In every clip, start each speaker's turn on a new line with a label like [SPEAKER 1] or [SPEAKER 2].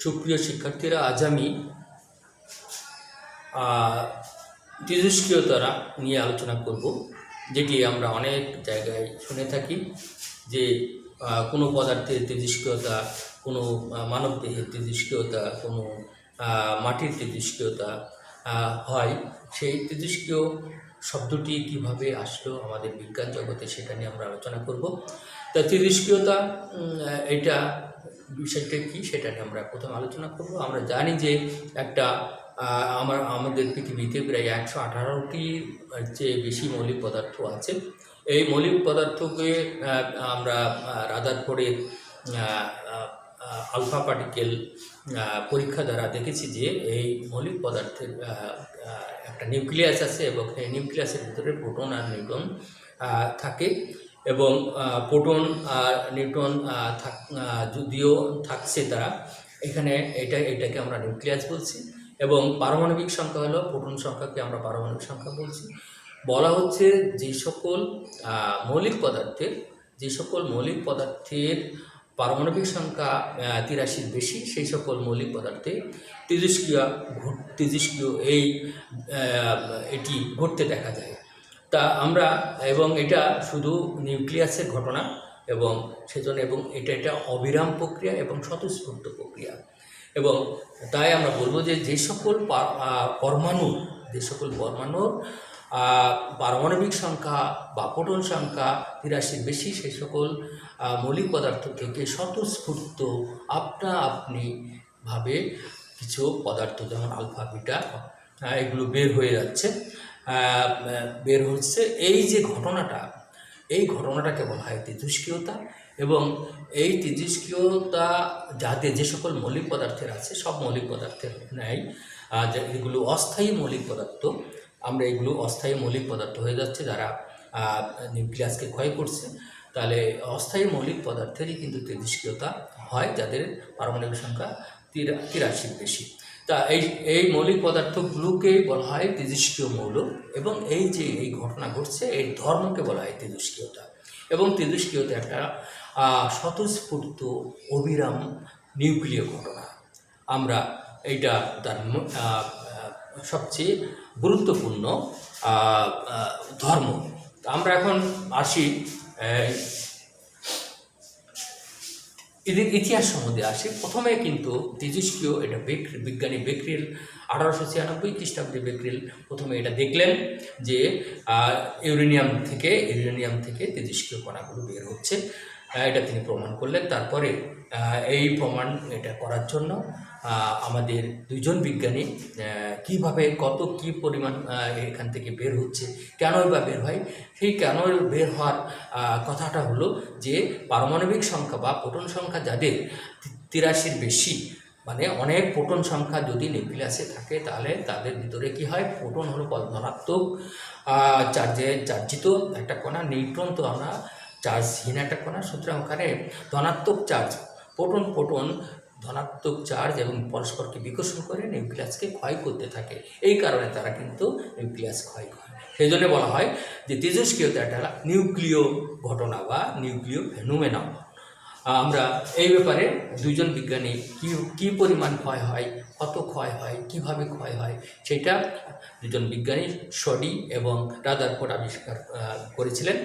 [SPEAKER 1] সুপ্রিয় শিক্ষার্থীরা, আজ আমি তেজস্ক্রিয়তা নিয়ে আলোচনা করব, যেটি আমরা অনেক জায়গায় শুনে থাকি যে কোনো পদার্থের তেজস্ক্রিয়তা, কোনো মানবদেহের তেজস্ক্রিয়তা, কোনো মাটির তেজস্ক্রিয়তা হয়। সেই তেজস্ক্রিয় শব্দটি কিভাবে আসলো আমাদের বিজ্ঞান জগতে, সেটা নিয়ে আমরা আলোচনা করব। তা তেজস্ক্রিয়তা এটা বিষয়টা কী, সেটা নিয়ে আমরা প্রথম আলোচনা করব। আমরা জানি যে আমাদের পৃথিবীতে প্রায় 118টির চেয়ে বেশি মৌলিক পদার্থ আছে। এই মৌলিক পদার্থকে আমরা রাদারফোর্ডের আলফা পার্টিকেল পরীক্ষা দ্বারা দেখেছি যে এই মৌলিক পদার্থের একটা নিউক্লিয়াস আছে এবং এই নিউক্লিয়াসের ভিতরে প্রোটন আর নিউট্রন থাকে, এবং প্রোটন আর নিউট্রন যদিও থাকছে তারা এখানে, এটাকে আমরা নিউক্লিয়াস বলছি। এবং পারমাণবিক সংখ্যা হলো, প্রোটন সংখ্যাকে আমরা পারমাণবিক সংখ্যা বলছি। বলা হচ্ছে যে সকল মৌলিক পদার্থের পারমাণবিক সংখ্যা 83-র বেশি, সেই সকল মৌলিক পদার্থে তেজস্ক্রিয় এটি ঘটতে দেখা যায়। তা আমরা, এবং এটা শুধু নিউক্লিয়াসের ঘটনা, এবং সেজন্য এটা অবিরাম প্রক্রিয়া এবং স্বতঃস্ফূর্ত প্রক্রিয়া। এবং তাই আমরা বলবো যে যে সকল পরমাণুর পারমাণবিক সংখ্যা বা প্রোটন সংখ্যা 83-র বেশি, সেই সকল মৌলিক পদার্থ থেকে স্বতঃস্ফূর্ত আপনিভাবে কিছু পদার্থ, যেমন আলফা, বিটা, এগুলো বের হচ্ছে। এই যে এই ঘটনাটাকে বলা হয় তেজস্ক্রিয়তা। এবং এই তেজস্ক্রিয়তা যে সকল মৌলিক পদার্থের আছে, সব মৌলিক পদার্থের নেই, এগুলো অস্থায়ী মৌলিক পদার্থ। আমরা এগুলো অস্থায়ী মৌলিক পদার্থ হয়ে যাচ্ছে যারা নিউক্লিয়াসকে ক্ষয় করছে। তাহলে অস্থায়ী মৌলিক পদার্থেরই কিন্তু তেজস্ক্রিয়তা হয়, যাদের পারমাণবিক সংখ্যা 83-র বেশি। তা এই মৌলিক পদার্থগুলোকেই বলা হয় তেজস্ক্রিয় মৌল। এবং এই যে এই ঘটনা ঘটছে, এই ধর্মকে বলা হয় তেজস্ক্রিয়তা। এবং তেজস্ক্রিয়তা একটা স্বতঃস্ফূর্ত অবিরাম নিউক্লিয় ঘটনা। আমরা এইটা তার সবচেয়ে গুরুত্বপূর্ণ ধর্ম। আমরা এখন আসি এদের ইতিহাস সম্বন্ধে আসি। প্রথমে কিন্তু তেজস্ক্রিয়, এটা বিজ্ঞানী বেকরেল 1896 খ্রিস্টাব্দে বেকরেল প্রথমে এটা দেখলেন যে ইউরেনিয়াম থেকে তেজস্ক্রিয় কণাগুলো বের হচ্ছে। এটা তিনি প্রমাণ করলেন। তারপরে এই প্রমাণ এটা করার জন্য আমাদের দুইজন বিজ্ঞানী কীভাবে কী পরিমাণ এখান থেকে বের হচ্ছে, কেনই বা বের হয়, সেই কেন বের হওয়ার কথাটা হলো যে পারমাণবিক সংখ্যা বা প্রোটন সংখ্যা যাদের 83-র বেশি, মানে অনেক প্রোটন সংখ্যা যদি নিউক্লিয়াসে থাকে, তাহলে তাদের ভিতরে কি হয়, প্রোটন হলো ধনাত্মক চার্জিত একটা কণা, নিউট্রন তো আমরা চার্জহীন একটা কণা। সুতরাং ওখানে ধনাত্মক চার্জ, প্রোটন ধনাত্মক চার্জ এবং পরস্পরকে বিকর্ষণ করে নিউক্লিয়াসকে ক্ষয় করতে থাকে। এই কারণে তারা কিন্তু নিউক্লিয়াস ক্ষয় করে। সেই জন্য বলা হয় যে তেজস্ক্রিয়তা একটা নিউক্লিয় ঘটনা বা নিউক্লিয় ফেনোমেনন। আমরা এই ব্যাপারে দুইজন বিজ্ঞানী কী পরিমাণ ক্ষয় হয়, কত ক্ষয় হয়, কিভাবে ক্ষয় হয়, সেটা দুজন বিজ্ঞানী শডি এবং রাদারফোর্ড আবিষ্কার করেছিলেন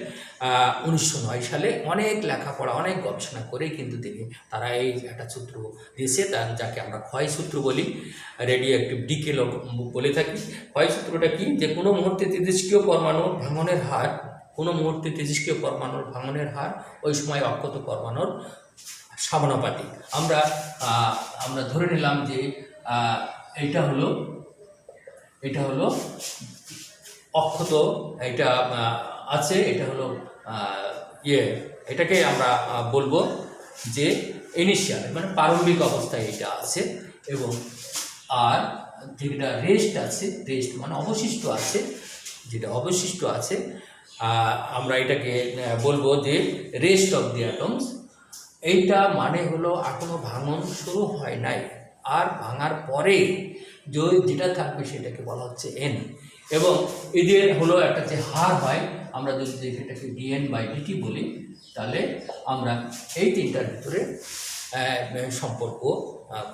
[SPEAKER 1] 1909 সালে। অনেক লেখাপড়া, অনেক গবেষণা করেই কিন্তু তারা এই একটা সূত্র দিয়েছে, যাকে আমরা ক্ষয় সূত্র বলি, রেডিও অ্যাক্টিভ ডিকে বলে থাকি। ক্ষয় সূত্রটা কি, যে কোনো মুহূর্তে তেজস্ক্রিয় পরমাণুর ভাঙনের হার ওই সময় অক্ষত পরমাণুর সমানুপাতিক। আমরা ধরে নিলাম যে এটা হলো অক্ষত, এটা আছে, এটা হলো এটাকে আমরা বলবো যে ইনিশিয়াল, মানে প্রারম্ভিক অবস্থায় এটা আছে। এবং আর যেটা রেস্ট মানে অবশিষ্ট আছে, আমরা এটাকে বলবো যে রেস্ট অফ দি অ্যাটমস। এইটা মানে হলো এখনো ভাঙন শুরু হয় নাই, আর ভাঙার পরে যেটা থাকবে সেটাকে বলা হচ্ছে এন। এবং এদের হলো একটা যে হার হয়, আমরা যদি এটাকে dN/dt বলি, তাহলে আমরা এই তিনটার ভিতরে সম্পর্ক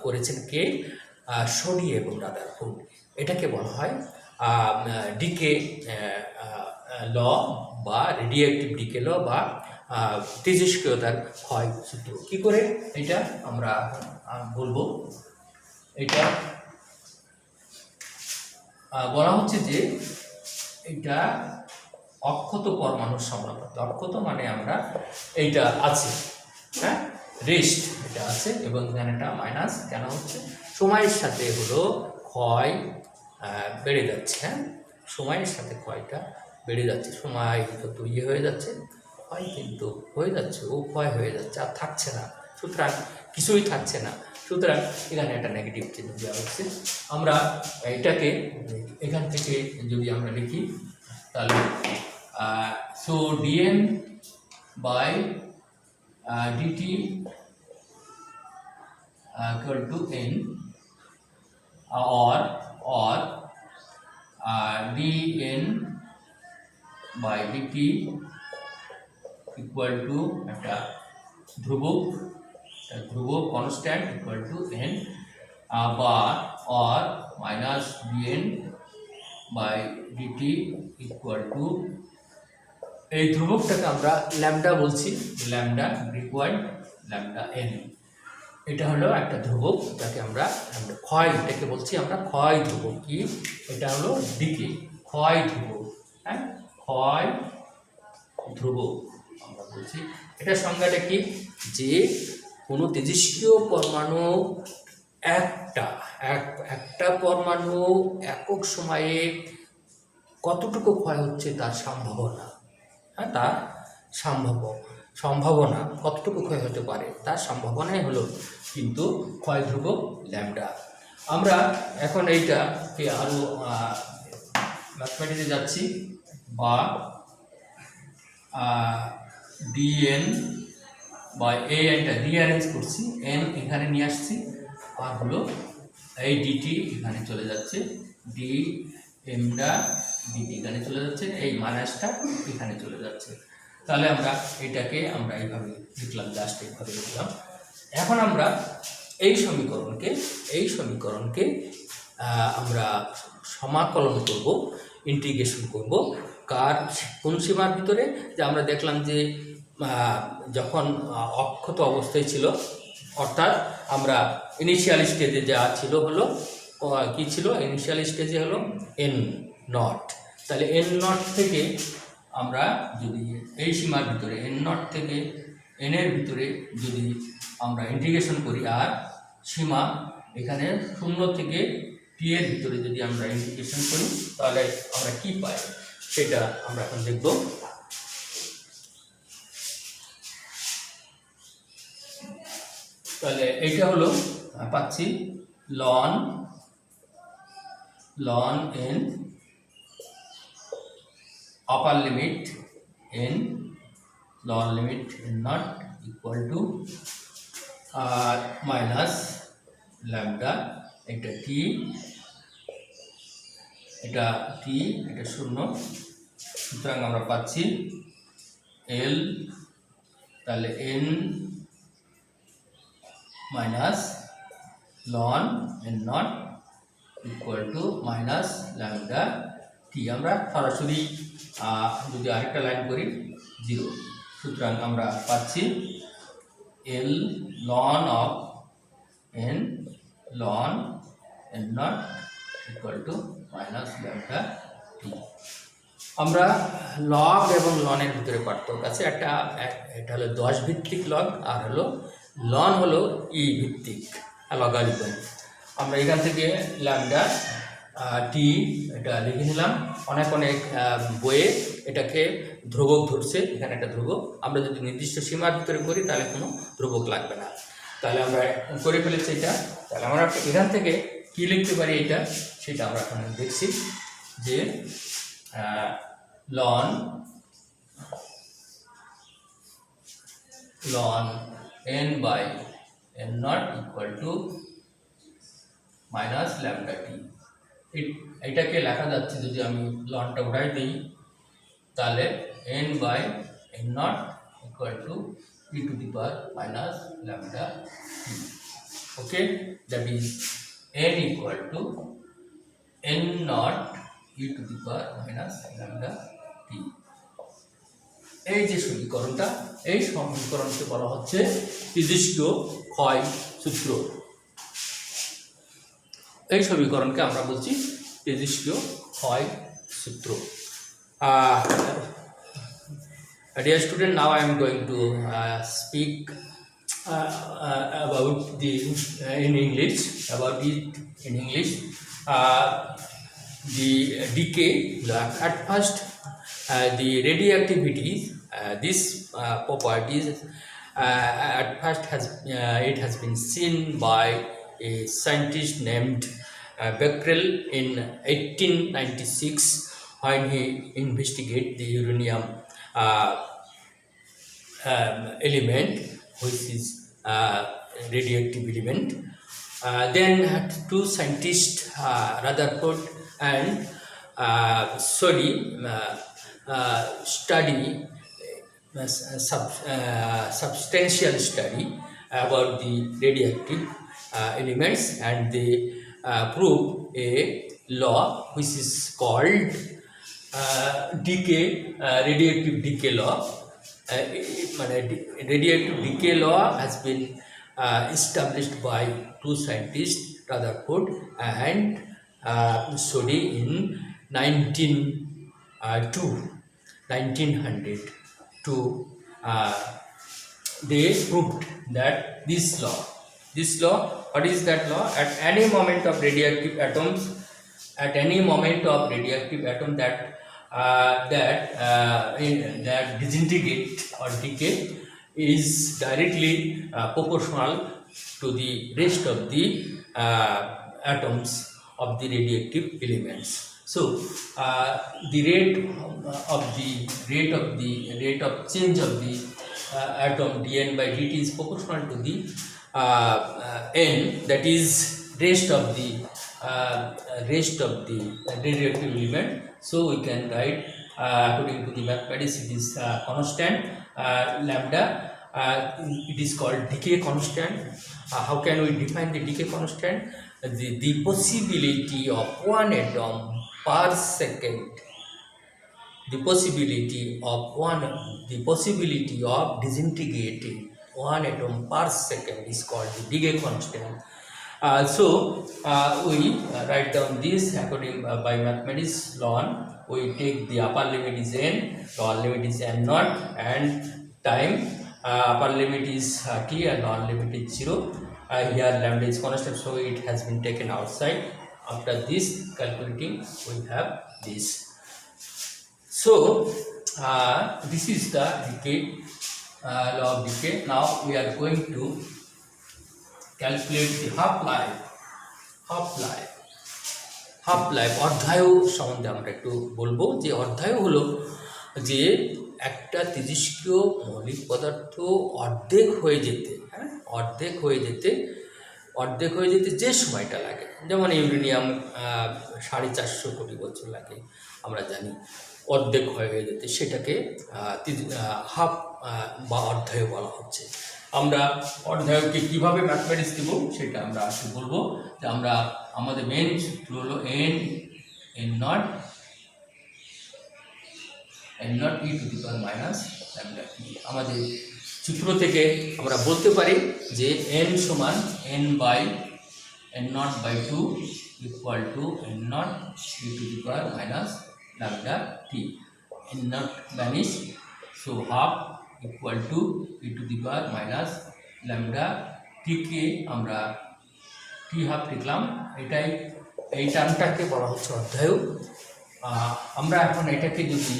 [SPEAKER 1] করেছেন কে? সোডি এবং রাদারফোর্ড। এটাকে বলা হয় ডিকে ল বা রেডিয়েটিভ ডিকে ল বা তেজস্ক্রিয়তার ক্ষয় সূত্র। কী করে এটা আমরা বলবো? এটা বলা হচ্ছে যে এটা অক্ষত পরমাণুর সমানুপাত। অক্ষত মানে আমরা এইটা আছে, হ্যাঁ, রেস্ট এটা আছে এবং এখানে একটা মাইনাস কেন হচ্ছে? সময়ের সাথে হলো ক্ষয় বেড়ে যাচ্ছে, হ্যাঁ, সময়ের সাথে ক্ষয়টা বেড়ে যাচ্ছে। সময় যত হয়ে যাচ্ছে, ক্ষয় কিন্তু হয়ে যাচ্ছে, ও ক্ষয় হয়ে যাচ্ছে, আর থাকছে না, সুতরাং কিছুই থাকছে না। সুতরাং এখানে একটা নেগেটিভ চিহ্ন দেওয়া হচ্ছে। আমরা এটাকে এখান থেকে যদি আমরা লিখি তাহলে so d N by d t equal to n or dn by dt equal to একটা ধ্রুবক কনস্ট্যান্ট equal to n বা or minus dn by dt equal to এই ধ্রুবকটাকে আমরা ল্যামডা বলছি, ল্যামডা রিকোয়ার্ড ল্যামডা n। এটা হলো একটা ধ্রুবক, যাকে আমরা ক্ষয়, এটাকে বলছি আমরা ক্ষয় ধ্রুবক। কি? এটা হলো ডিকে, ক্ষয় ধ্রুবক, হ্যাঁ, ক্ষয় ধ্রুবক আমরা বলছি। এটার সংজ্ঞাটা কি? যে কোনো তেজস্ক্রিয় পরমাণু একটা পরমাণু একক সময়ে কতটুকু ক্ষয় হচ্ছে তার সম্ভাবনা, হ্যাঁ, তার সম্ভাবনা কতটুকু ক্ষয় হতে পারে তার সম্ভাবনাই হলো কিন্তু ক্ষয় ধ্রুবক ল্যামডা। আমরা এখন এইটাকে আরও ম্যাথমেটিক্সে যাচ্ছি, বা ডিএন বা এ এনটা রিঅ্যারেঞ্জ করছি, এন এখানে নিয়ে আসছি, আর হলো এই ডিটি এখানে চলে যাচ্ছে, ডি এমডা ডিটি এখানে চলে যাচ্ছে, এই মাইনাসটা এখানে চলে যাচ্ছে। তাহলে আমরা এটাকে আমরা এইভাবে লিখলাম, জাস্ট এইভাবে লিখলাম। এখন আমরা এই সমীকরণকে আমরা সমাকলন করব, ইন্টিগ্রেশন করব। কোন সীমার ভিতরে? যে আমরা দেখলাম যে যখন অক্ষত অবস্থায় ছিল, অর্থাৎ আমরা ইনিশিয়াল স্টেজে যা ছিল হলো কি ছিল? ইনিশিয়াল স্টেজে হলো এন নট। তাহলে এন নট থেকে আমরা যদি এই সীমার ভিতরে এন নট থেকে এনের ভিতরে যদি আমরা ইন্টিগ্রেশন করি, আর সীমা এখানে 0 থেকে টি এর ভিতরে যদি আমরা ইন্টিগ্রেশন করি, তাহলে আমরা কি পাই সেটা আমরা এখন দেখব। তাহলে এইটা হলো পাচ্ছি ln N upper limit n lower limit n not equal to minus lambda, এটা t, এটা 0, সুতরাং আমরা পাচ্ছি l, তাহলে n minus ln n not equal to minus lambda t। আমরা সরাসরি যদি আরেকটা লাইন করি 0, সুতরাং আমরা পাচ্ছি l ln of n not equal to minus lambda t। আমরা লগ এবং লনের ভিতরে পার্থক্য আছে। এটা হলো 10 ভিত্তিক লগ, আর হলো লন হলো ই ভিত্তিক লগারিদম। আমরা এখান থেকে ল্যামডা টি এটা লিখে নিলাম। অনেক বইয়ে এটাকে ধ্রুবক ধরছে, এখানে একটা ধ্রুবক। আমরা যদি নির্দিষ্ট সীমার ভিতরে করি তাহলে কোনো ধ্রুবক লাগবে না। তাহলে আমরা করে ফেলেছি এটা। তাহলে আমরা এখান থেকে কী লিখতে পারি এটা, সেটা আমরা এখন দেখছি যে ln n by n not equal to minus lambda t। এটাকে লেখা যাচ্ছে, যদি আমি লনটা উঠাই দিই তাহলে n by n not equal to e to the power minus lambda t. Okay, that is n equal to n naught e to the power minus lambda t. এই যে সমীকরণটা, এই সমীকরণকে বলা হচ্ছে তেজস্ক্রিয় ক্ষয় সূত্র। এই সমীকরণকে আমরা বলছি তেজস্ক্রিয় ক্ষয় সূত্র। Dear student, now I am going to speak about the in English, about it in English. The decay, at first the radioactivity, this properties at first it has been seen by a scientist named Becquerel in 1896 when he investigated the uranium element, which is radioactive element. Then two scientists, Rutherford and Soddy, study substantial study about the radioactive elements, and they prove a law which is called radioactive decay law. Radioactive decay law has been established by two scientists, Rutherford and Soddy, in 1902. They proved that this law, what is that law? At any moment of radioactive atoms, that disintegrate or decay is directly proportional to the rest of the atoms of the radioactive elements. So the rate of change of the atom dN by dt is proportional to the n, that is rest of the radioactive element. So we can write according to the mathematics, it is constant lambda. It is called decay constant. How can we define the decay constant? The possibility of one atom per second, the possibility of disintegrating one atom per second is called the decay constant. So we write down this according by mathematics law. We take the upper limit is n, lower limit is n naught, and time, upper limit is t and lower limit is 0. Here lambda is constant, so it has been taken outside. After this calculating, we have this. So this is the decay, law of decay. Now we are going to calculate the half-life অর্ধায়ু সম্বন্ধে আমরা একটু বলবো। যে অর্ধায়ু হলো যে একটা তেজস্ক্রিয় মৌলিক পদার্থ অর্ধেক হয়ে যেতে যে সময়টা লাগে, যেমন ইউরেনিয়াম 450 কোটি বছর লাগে আমরা জানি অর্ধেক হয়ে যেতে, সেটাকে হাফ বা অর্ধায়ু বলা হচ্ছে। আমরা অর্ধায়ুকে কীভাবে ম্যাথমেটিক্স দেব সেটা আমরা একটু বলবো। যে আমাদের মেন সূত্র হলো n naught e to the power minus lambda T. আমাদের সূত্র থেকে আমরা বলতে পারি যে n সমান n naught by 2 equal to n naught e to the power minus lambda t. n naught vanish, so half equal to e to the power minus lambda টিকে আমরা টি হাফ লিখলাম। এই টার্মটাকে বলা হচ্ছে অর্ধায়ু। আমরা এখন এটাকে যদি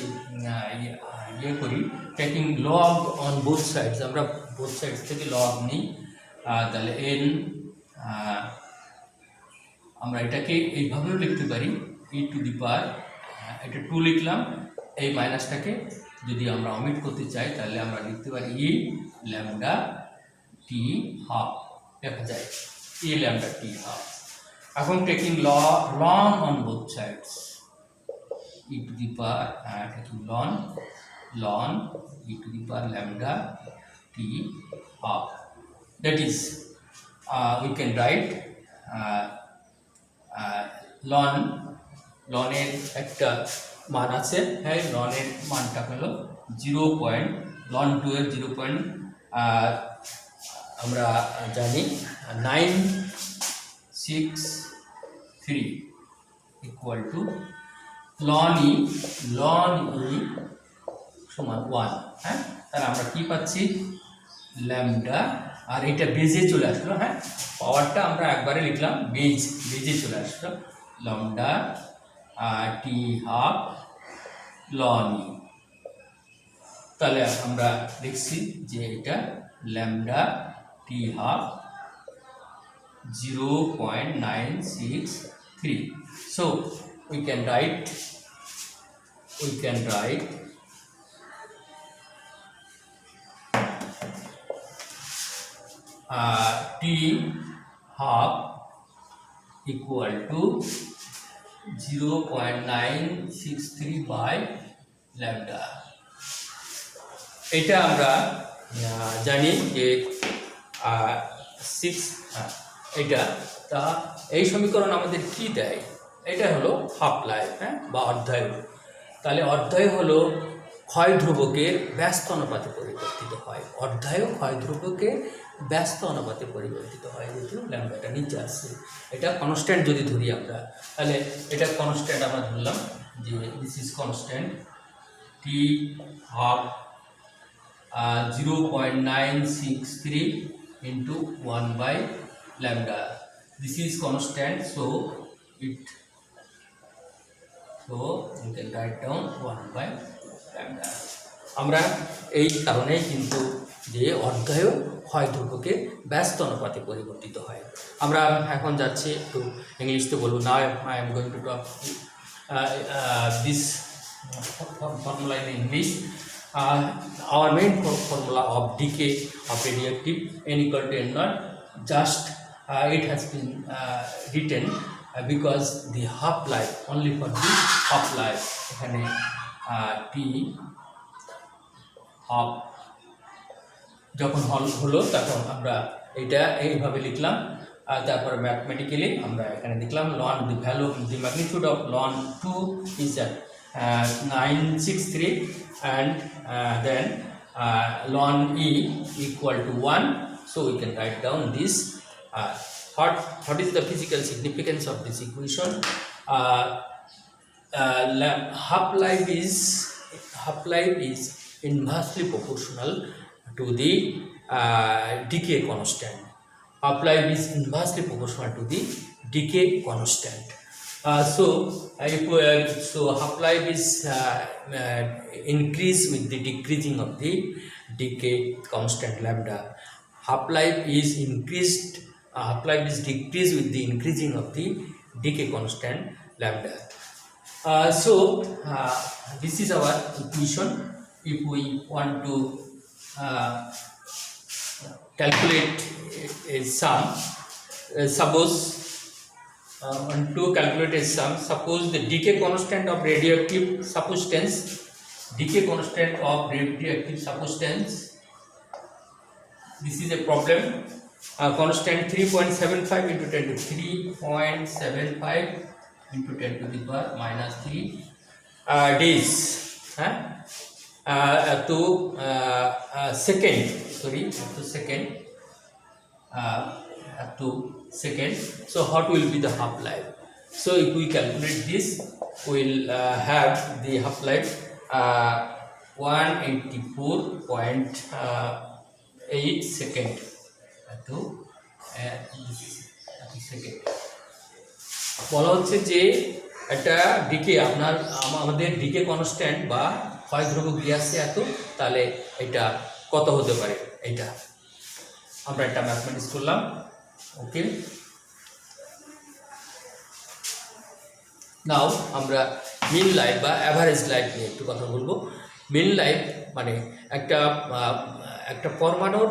[SPEAKER 1] ইয়ে করি, taking log on both sides, আমরা বোথ সাইডস থেকে লগ নিই, তাহলে n, আমরা এটাকে এইভাবেও লিখতে পারি e টু দি পাওয়ার, এটা 2 লিখলাম। এই মাইনাসটাকে যদি আমরা অমিট করতে চাই তাহলে আমরা লিখতে পারি e ল্যামডা টি হাফ, লেখা যায় e ল্যামডা টি হাফ। এখন taking ln on both sides, e to the power taking ln e to the power lambda t half. That is, we can write ln এর একটা মান আছে, হ্যাঁ, ln এর মানটা হলো 0. ln 2 এর 0. আমরা জানি 963 ইকুয়াল টু ln e সমান 1, হ্যাঁ। তাহলে আমরা কি পাচ্ছি, ল্যামডা, আর এটা বেজে চলে আসলো, হ্যাঁ, পাওয়ারটা আমরা একবারে লিখলাম, বেজে চলে আসলো, lambda t half ln e। তাহলে আমরা লিখছি যে এটা lambda t half 0.963. So we can write t half equal to 0.963 by lambda. এটা আমরা জানি যে 6, এটা তা এই সমীকরণ আমাদের কি দেয়, এটা হলো হাফ লাইফ, হ্যাঁ, বা অর্ধায়ু। তাহলে অর্ধায়ু হলো ক্ষয় ধ্রুবকের ব্যস্ত অনুপাতে পরিবর্তিত হয়, অর্ধায়ু ক্ষয় ধ্রুবকের ব্যস্ত অনুপাতে পরিবর্তিত হয়, যেহেতু ল্যামডাটা নিচে আসছে। এটা কনস্ট্যান্ট যদি ধরি আমরা, তাহলে এটা কনস্ট্যান্ট আমরা ধরলাম যে this is constant T half 0.963 into 1 by lambda. This is constant, so we can write down 1 by lambda. আমরা এই কারণে কিন্তু যে অর্ধায়ু ক্ষয় ধ্রুবকের ব্যস্ত অনুপাতে পরিবর্তিত হয়। আমরা এখন যাচ্ছি একটু ইংলিশতে বলবো। Now I am going to talk this formula in English. Our main formula of decay of radioactive N equal to N naught, just it has been written because the half life, only for the half life, এখানে T half যখন হলো তখন আমরা এটা এইভাবে লিখলাম, তারপরে mathematically আমরা এখানে লিখলাম ln the value, the magnitude of ln 2 is at 963 and then ln e equal to 1. So we can write down this. What is the physical significance of this equation? Half-life is inversely proportional to the decay constant. Half-life is inversely proportional to the decay constant. So half-life is increase with the decreasing of the decay constant lambda. Half-life is decreased with the increasing of the decay constant lambda. This is our equation. If we want to calculate a sum, suppose to calculate a sum, suppose the decay constant of radioactive substance, this is a problem, constant 3.75 into 10 to 3.75 into 10 to the power minus 3 days to second. So what will be the half life? So if we calculate this, we will have the half life 184.8 second to second. বলা হচ্ছে যে একটা decay আমাদের decay constant বা ক্ষয় ধ্রুবক দিয়ে আসছে এত, তাহলে এটা কত হতে পারে, এটা আমরা একটা ম্যাথমেটিক্স করলাম। ওকে, নাও আমরা মিন লাইফ বা অ্যাভারেজ লাইফ নিয়ে একটু কথা বলবো। মিন লাইফ মানে একটা পরমাণুর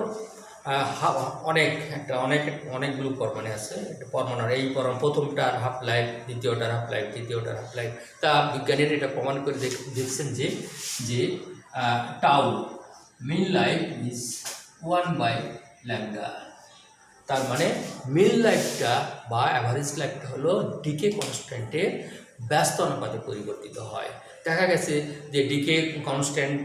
[SPEAKER 1] অনেকগুলো পরমাণু আছে। একটা পরমাণুর এই প্রথমটার হাফ লাইফ, দ্বিতীয়টার হাফ লাইফ, তৃতীয়টার হাফ লাইফ। তা বিজ্ঞানীরা এটা প্রমাণ করে দেখছেন যে টাউ মিন লাইফ ইজ 1/λ। তার মানে মিল লাইফটা বা অ্যাভারেজ লাইফটা হলো ডিকে কনস্ট্যান্টের ব্যস্ত অনুপাতে পরিবর্তিত হয়। দেখা গেছে যে ডিকে কনস্ট্যান্ট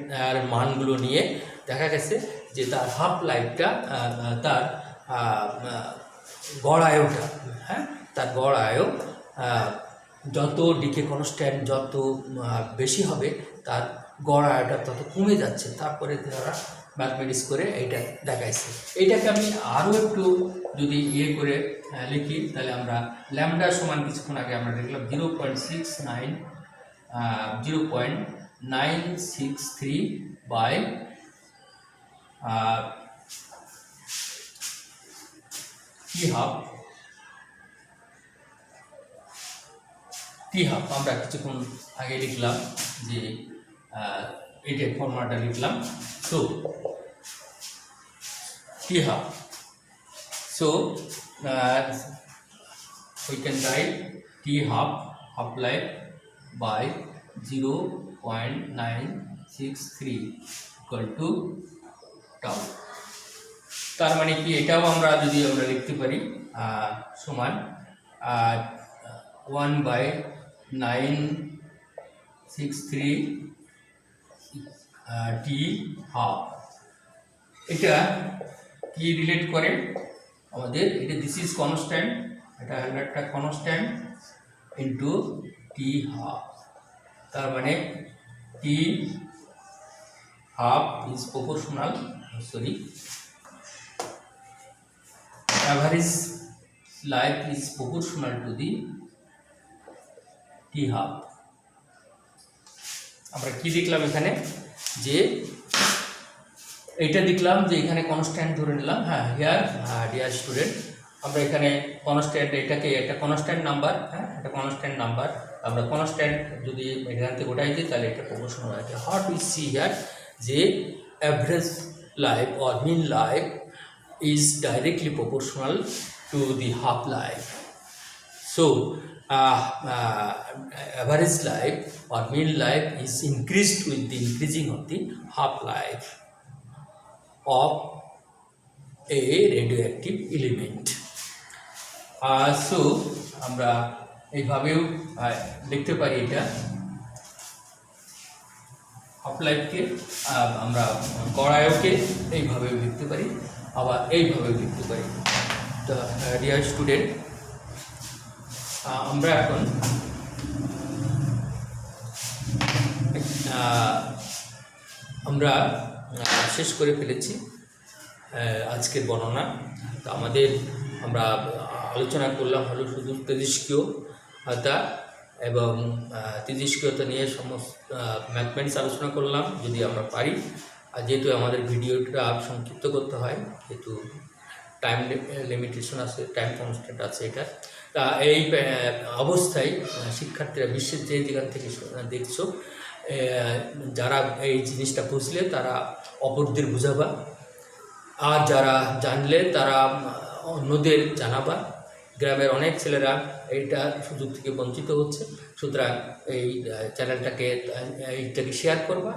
[SPEAKER 1] মানগুলো নিয়ে দেখা গেছে যে তার হাফ লাইফটা তার গড় আয়ুটা, হ্যাঁ, তার গড় আয়ু যত ডিকে কনস্ট্যান্ট যত বেশি হবে তার গড় আয়ুটা তত কমে যাচ্ছে। তারপরে তারা ম্যাথমেটিক্স করে এইটা দেখাইছে। এইটাকে আমি আরও একটু যদি করে লিখি তাহলে আমরা ল্যামডা সমান কিছুক্ষণ আগে আমরা দেখলাম 0.963 বাই টি হাফ আমরা কিছুক্ষণ আগে লিখলাম যে এইটার ফর্মুলাটা লিখলাম। So T half, so we can write T half life by 0.963 equal to tau। তার মানে কি এটাও আমরা যদি আমরা লিখতে পারি সমান 1/963 T half। এটা কি রিলেট করে আমাদের, এটা দিস ইজ কনস্ট্যান্ট, এটা একটা কনস্ট্যান্ট ইন্টু টি হাফ। তার মানে T half is proportional, sorry, average life is proportional to the T half. আমরা কি দেখলাম এখানে, যে এইটা দেখলাম যে এখানে কনস্ট্যান্ট ধরে নিলাম। হ্যাঁ, হিয়ার ডিয়ার স্টুডেন্ট, আমরা এখানে কনস্ট্যান্ট, এটাকে একটা কনস্ট্যান্ট নাম্বার, হ্যাঁ, একটা কনস্ট্যান্ট নাম্বার, আমরা কনস্ট্যান্ট যদি এখান থেকে ওঠাই দিই তাহলে এটা প্রপোর্শনাল হয়। হোয়াট উই সি হিয়ার, যে average life or mean life is directly proportional to the half life. So average life or mean life is increased with the increasing of the half life of a radioactive element। So আমরা এইভাবেও লিখতে পারি, এটা half লাইফকে আমরা গড়ায়কে এইভাবেও লিখতে পারি, আবার এইভাবেও লিখতে পারি। তো ডিয়ার স্টুডেন্ট, আমরা এখন আমরা শেষ করে ফেলেছি আজকের বর্ণনা। তো আমরা আলোচনা করলাম হলো শুধু তেজস্ক্রিয়তা এবং তেজস্ক্রিয়তা নিয়ে সমস্ত ম্যাথমেটিক্স আলোচনা করলাম যদি আমরা পারি। আর যেহেতু আমাদের ভিডিওটা সংক্ষিপ্ত করতে হয়, যেহেতু টাইম লিমিটেশন আছে, টাইম কনস্ট্যান্ট আছে এটা, তা এই অবস্থায় শিক্ষার্থীরা বিশ্বের যে যেখান থেকে দেখছো, যারা এই জিনিসটা বুঝলে তারা অপরদের বুঝাবা, আর যারা জানলে তারা অন্যদের জানাবা। গ্রামের অনেক ছেলেরা এইটা সুযোগ থেকে বঞ্চিত হচ্ছে, সুতরাং এই চ্যানেলটাকে শেয়ার করবা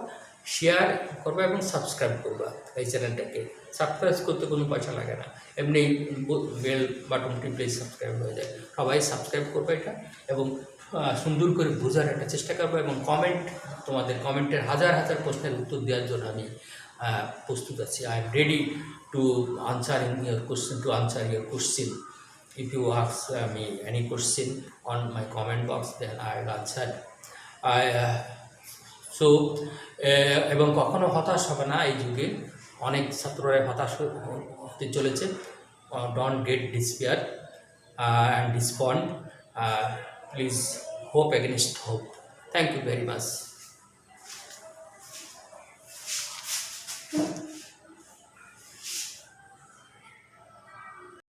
[SPEAKER 1] এবং সাবস্ক্রাইব করবা। এই চ্যানেলটাকে সাবস্ক্রাইব করতে কোনো পয়সা লাগে না, এমনি বেল বাটন টিপলে সাবস্ক্রাইব হয়ে যায়। সবাই সাবস্ক্রাইব করবে এটা এবং সুন্দর করে বোঝার একটা চেষ্টা করবো, এবং তোমাদের কমেন্টের হাজার হাজার প্রশ্নের উত্তর দেওয়ার জন্য আমি প্রস্তুত আছি। I am ready to answer your question. If you ask me any question on my comment box, then I will answer. এবং কখনো হতাশ হবে না। এই যুগে অনেক ছাত্ররা হতাশ হতে চলেছে। Don't get despair and despond, please hope against hope. Thank you very much.